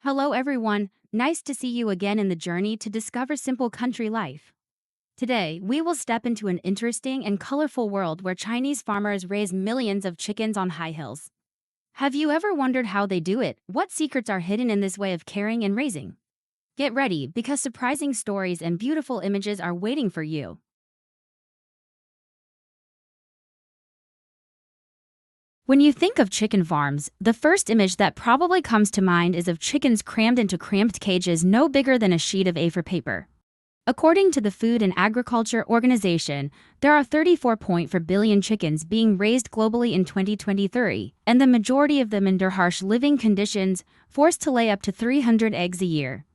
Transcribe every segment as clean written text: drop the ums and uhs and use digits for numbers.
Hello, everyone. Nice to see you again in the journey to discover simple country life. Today, we will step into an interesting and colorful world where Chinese farmers raise millions of chickens on high hills. Have you ever wondered how they do it? What secrets are hidden in this way of caring and raising? Get ready, because surprising stories and beautiful images are waiting for you. When you think of chicken farms, the first image that probably comes to mind is of chickens crammed into cramped cages no bigger than a sheet of A4 paper. According to the Food and Agriculture Organization, there are 34.4 billion chickens being raised globally in 2023, and the majority of them endure harsh living conditions, forced to lay up to 300 eggs a year.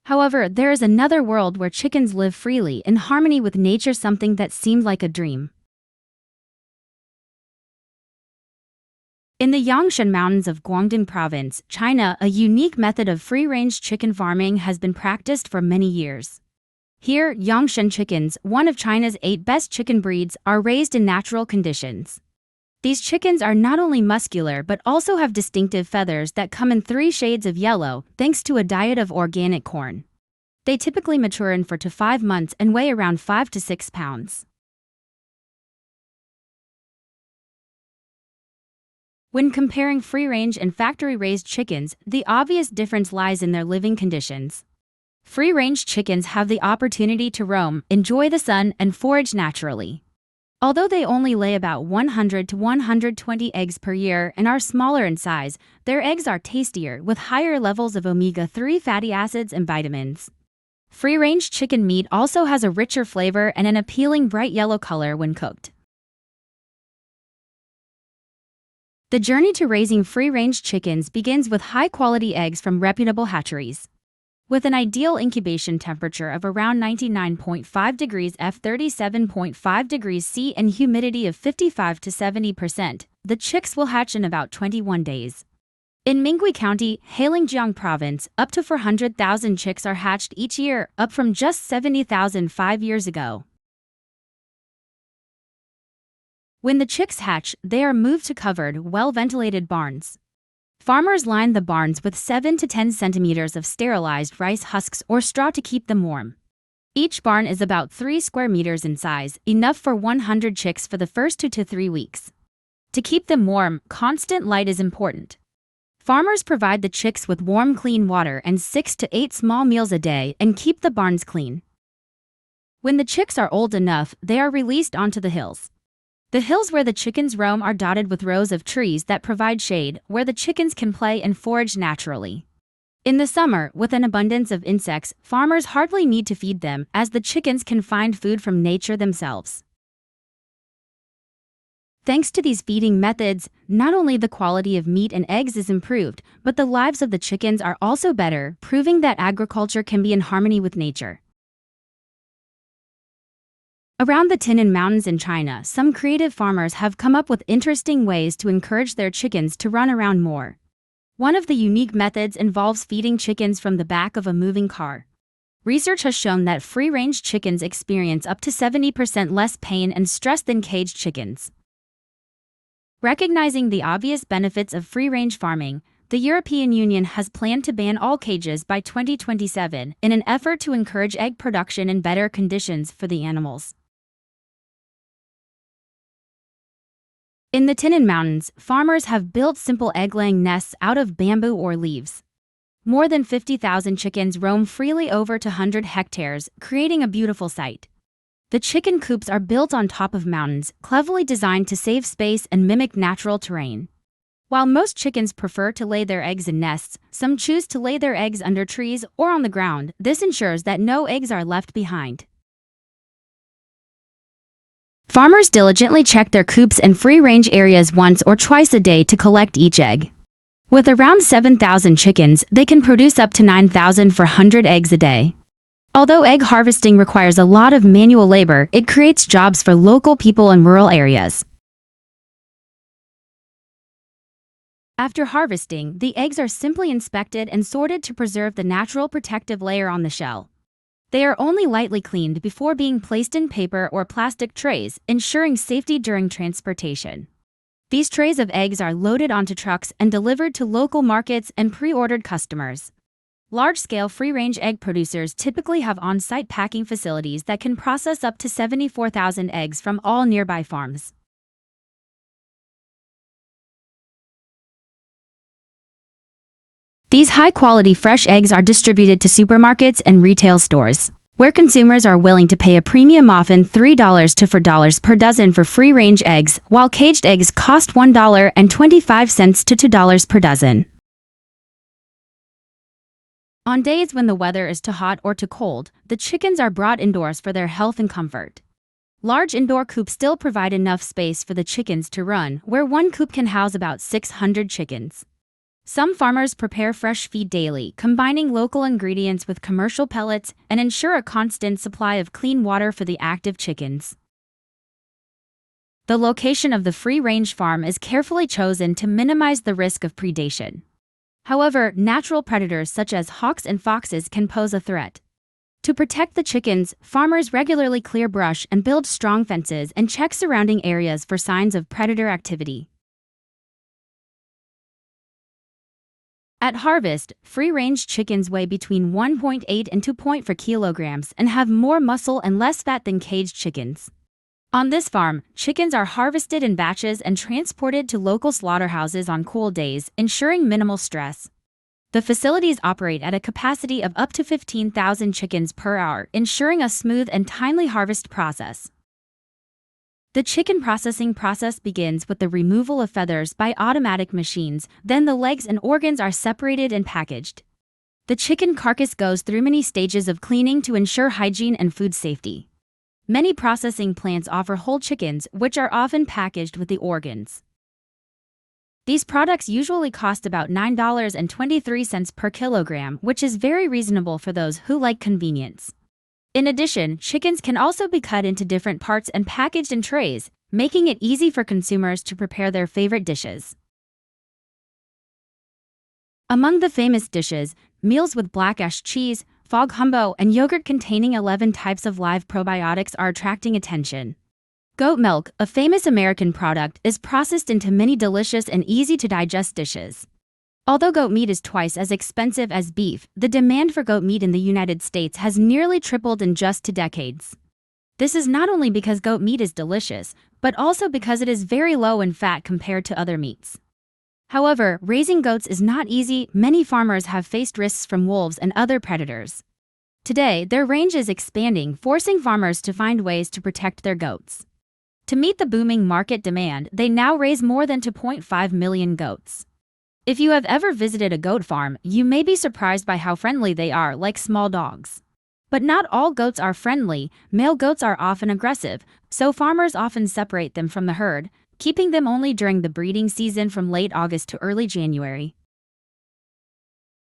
However, there is another world where chickens live freely in harmony with nature, something that seemed like a dream. In the Yangshan Mountains of Guangdong Province, China, a unique method of free-range chicken farming has been practiced for many years. Here, Yangshan chickens, one of China's 8 best chicken breeds, are raised in natural conditions. These chickens are not only muscular but also have distinctive feathers that come in 3 shades of yellow, thanks to a diet of organic corn. They typically mature in 4 to 5 months and weigh around 5 to 6 pounds. When comparing free-range and factory-raised chickens, the obvious difference lies in their living conditions. Free-range chickens have the opportunity to roam, enjoy the sun, and forage naturally. Although they only lay about 100 to 120 eggs per year and are smaller in size, their eggs are tastier with higher levels of omega-3 fatty acids and vitamins. Free-range chicken meat also has a richer flavor and an appealing bright yellow color when cooked. The journey to raising free-range chickens begins with high-quality eggs from reputable hatcheries. With an ideal incubation temperature of around 99.5 degrees F 37.5 degrees C and humidity of 55 to 70%, the chicks will hatch in about 21 days. In Minghui County, Heilongjiang Province, up to 400,000 chicks are hatched each year, up from just 70,000 5 years ago. When the chicks hatch, they are moved to covered, well-ventilated barns. Farmers line the barns with 7 to 10 centimeters of sterilized rice husks or straw to keep them warm. Each barn is about 3 square meters in size, enough for 100 chicks for the first 2 to 3 weeks. To keep them warm, constant light is important. Farmers provide the chicks with warm, clean water and 6 to 8 small meals a day and keep the barns clean. When the chicks are old enough, they are released onto the hills. The hills where the chickens roam are dotted with rows of trees that provide shade, where the chickens can play and forage naturally. In the summer, with an abundance of insects, farmers hardly need to feed them, as the chickens can find food from nature themselves. Thanks to these feeding methods, not only the quality of meat and eggs is improved, but the lives of the chickens are also better, proving that agriculture can be in harmony with nature. Around the Tinan Mountains in China, some creative farmers have come up with interesting ways to encourage their chickens to run around more. One of the unique methods involves feeding chickens from the back of a moving car. Research has shown that free-range chickens experience up to 70% less pain and stress than caged chickens. Recognizing the obvious benefits of free-range farming, the European Union has planned to ban all cages by 2027 in an effort to encourage egg production and better conditions for the animals. In the Tinan Mountains, farmers have built simple egg-laying nests out of bamboo or leaves. More than 50,000 chickens roam freely over 100 hectares, creating a beautiful sight. The chicken coops are built on top of mountains, cleverly designed to save space and mimic natural terrain. While most chickens prefer to lay their eggs in nests, some choose to lay their eggs under trees or on the ground. This ensures that no eggs are left behind. Farmers diligently check their coops and free-range areas once or twice a day to collect each egg. With around 7,000 chickens, they can produce up to 9,400 eggs a day. Although egg harvesting requires a lot of manual labor, it creates jobs for local people in rural areas. After harvesting, the eggs are simply inspected and sorted to preserve the natural protective layer on the shell. They are only lightly cleaned before being placed in paper or plastic trays, ensuring safety during transportation. These trays of eggs are loaded onto trucks and delivered to local markets and pre-ordered customers. Large-scale free-range egg producers typically have on-site packing facilities that can process up to 74,000 eggs from all nearby farms. These high-quality fresh eggs are distributed to supermarkets and retail stores, where consumers are willing to pay a premium, often $3 to $4 per dozen for free-range eggs, while caged eggs cost $1.25 to $2 per dozen. On days when the weather is too hot or too cold, the chickens are brought indoors for their health and comfort. Large indoor coops still provide enough space for the chickens to run, where one coop can house about 600 chickens. Some farmers prepare fresh feed daily, combining local ingredients with commercial pellets, and ensure a constant supply of clean water for the active chickens. The location of the free-range farm is carefully chosen to minimize the risk of predation. However, natural predators such as hawks and foxes can pose a threat. To protect the chickens, farmers regularly clear brush and build strong fences and check surrounding areas for signs of predator activity. At harvest, free-range chickens weigh between 1.8 and 2.4 kilograms and have more muscle and less fat than caged chickens. On this farm, chickens are harvested in batches and transported to local slaughterhouses on cool days, ensuring minimal stress. The facilities operate at a capacity of up to 15,000 chickens per hour, ensuring a smooth and timely harvest process. The chicken processing process begins with the removal of feathers by automatic machines, then the legs and organs are separated and packaged. The chicken carcass goes through many stages of cleaning to ensure hygiene and food safety. Many processing plants offer whole chickens, which are often packaged with the organs. These products usually cost about $9.23 per kilogram, which is very reasonable for those who like convenience. In addition, chickens can also be cut into different parts and packaged in trays, making it easy for consumers to prepare their favorite dishes. Among the famous dishes, meals with black ash cheese, fog humbo, and yogurt containing 11 types of live probiotics are attracting attention. Goat milk, a famous American product, is processed into many delicious and easy-to-digest dishes. Although goat meat is twice as expensive as beef, the demand for goat meat in the United States has nearly tripled in just 2 decades. This is not only because goat meat is delicious, but also because it is very low in fat compared to other meats. However, raising goats is not easy. Many farmers have faced risks from wolves and other predators. Today, their range is expanding, forcing farmers to find ways to protect their goats. To meet the booming market demand, they now raise more than 2.5 million goats. If you have ever visited a goat farm, you may be surprised by how friendly they are, like small dogs. But not all goats are friendly. Male goats are often aggressive, so farmers often separate them from the herd, keeping them only during the breeding season from late August to early January.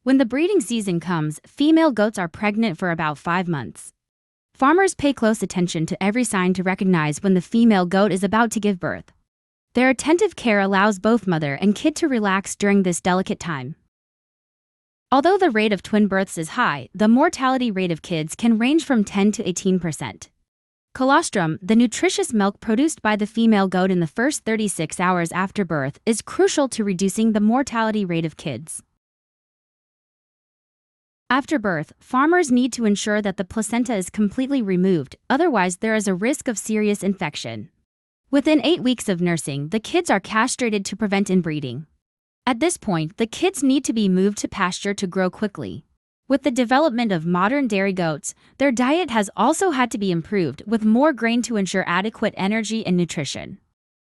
When the breeding season comes, female goats are pregnant for about 5 months. Farmers pay close attention to every sign to recognize when the female goat is about to give birth. Their attentive care allows both mother and kid to relax during this delicate time. Although the rate of twin births is high, the mortality rate of kids can range from 10 to 18%. Colostrum, the nutritious milk produced by the female goat in the first 36 hours after birth, is crucial to reducing the mortality rate of kids. After birth, farmers need to ensure that the placenta is completely removed, otherwise there is a risk of serious infection. Within 8 weeks of nursing, the kids are castrated to prevent inbreeding. At this point, the kids need to be moved to pasture to grow quickly. With the development of modern dairy goats, their diet has also had to be improved, with more grain to ensure adequate energy and nutrition.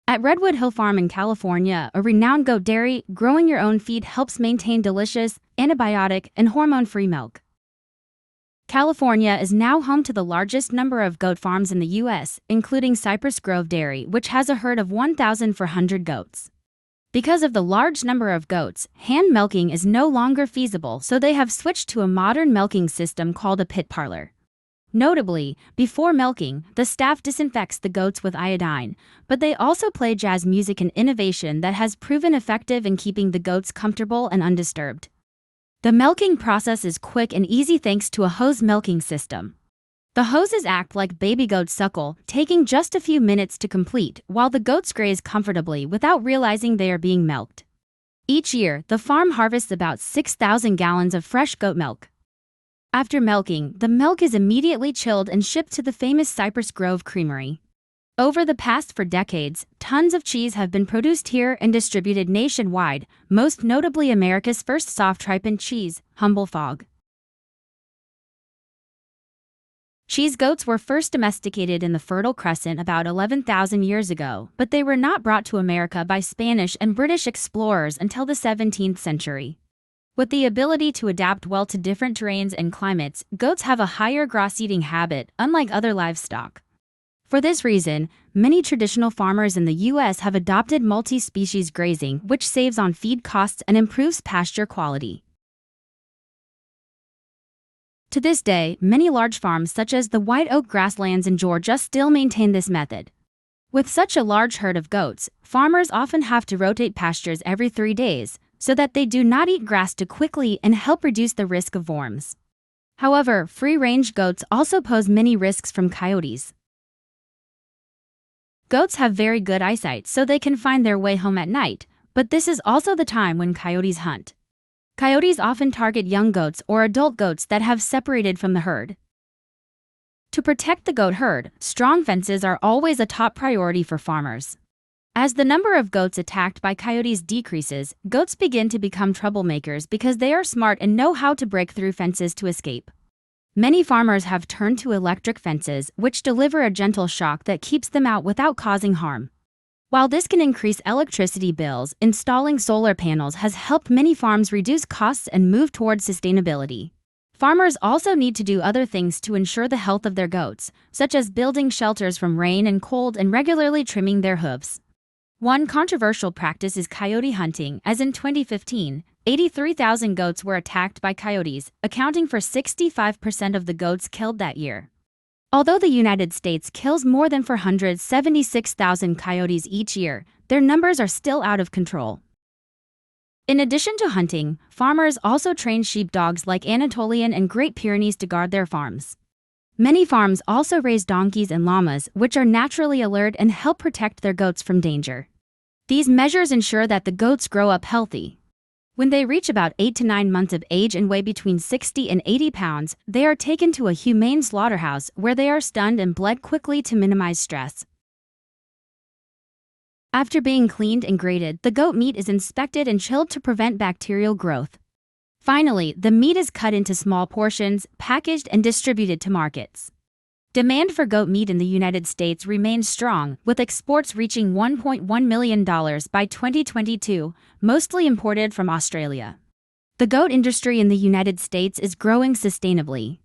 At Redwood Hill Farm in California, a renowned goat dairy, growing your own feed helps maintain delicious, antibiotic, and hormone-free milk. California is now home to the largest number of goat farms in the U.S., including Cypress Grove Dairy, which has a herd of 1,400 goats. Because of the large number of goats, hand milking is no longer feasible, so they have switched to a modern milking system called a pit parlor. Notably, before milking, the staff disinfects the goats with iodine, but they also play jazz music, an innovation that has proven effective in keeping the goats comfortable and undisturbed. The milking process is quick and easy thanks to a hose milking system. The hoses act like baby goats suckle, taking just a few minutes to complete, while the goats graze comfortably without realizing they are being milked. Each year, the farm harvests about 6,000 gallons of fresh goat milk. After milking, the milk is immediately chilled and shipped to the famous Cypress Grove Creamery. Over the past 4 decades, tons of cheese have been produced here and distributed nationwide, most notably America's first soft-ripened cheese, Humble Fog. Cheese goats were first domesticated in the Fertile Crescent about 11,000 years ago, but they were not brought to America by Spanish and British explorers until the 17th century. With the ability to adapt well to different terrains and climates, goats have a higher grass-eating habit, unlike other livestock. For this reason, many traditional farmers in the U.S. have adopted multi-species grazing, which saves on feed costs and improves pasture quality. To this day, many large farms such as the White Oak Grasslands in Georgia still maintain this method. With such a large herd of goats, farmers often have to rotate pastures every 3 days, so that they do not eat grass too quickly and help reduce the risk of worms. However, free-range goats also pose many risks from coyotes. Goats have very good eyesight, so they can find their way home at night, but this is also the time when coyotes hunt. Coyotes often target young goats or adult goats that have separated from the herd. To protect the goat herd, strong fences are always a top priority for farmers. As the number of goats attacked by coyotes decreases, goats begin to become troublemakers because they are smart and know how to break through fences to escape. Many farmers have turned to electric fences, which deliver a gentle shock that keeps them out without causing harm. While this can increase electricity bills, installing solar panels has helped many farms reduce costs and move towards sustainability. Farmers also need to do other things to ensure the health of their goats, such as building shelters from rain and cold and regularly trimming their hooves. One controversial practice is coyote hunting, as in 2015, 83,000 goats were attacked by coyotes, accounting for 65% of the goats killed that year. Although the United States kills more than 476,000 coyotes each year, their numbers are still out of control. In addition to hunting, farmers also train sheepdogs like Anatolian and Great Pyrenees to guard their farms. Many farms also raise donkeys and llamas, which are naturally alert and help protect their goats from danger. These measures ensure that the goats grow up healthy. When they reach about 8 to 9 months of age and weigh between 60 and 80 pounds, they are taken to a humane slaughterhouse where they are stunned and bled quickly to minimize stress. After being cleaned and graded, the goat meat is inspected and chilled to prevent bacterial growth. Finally, the meat is cut into small portions, packaged, and distributed to markets. Demand for goat meat in the United States remains strong, with exports reaching $1.1 million by 2022, mostly imported from Australia. The goat industry in the United States is growing sustainably.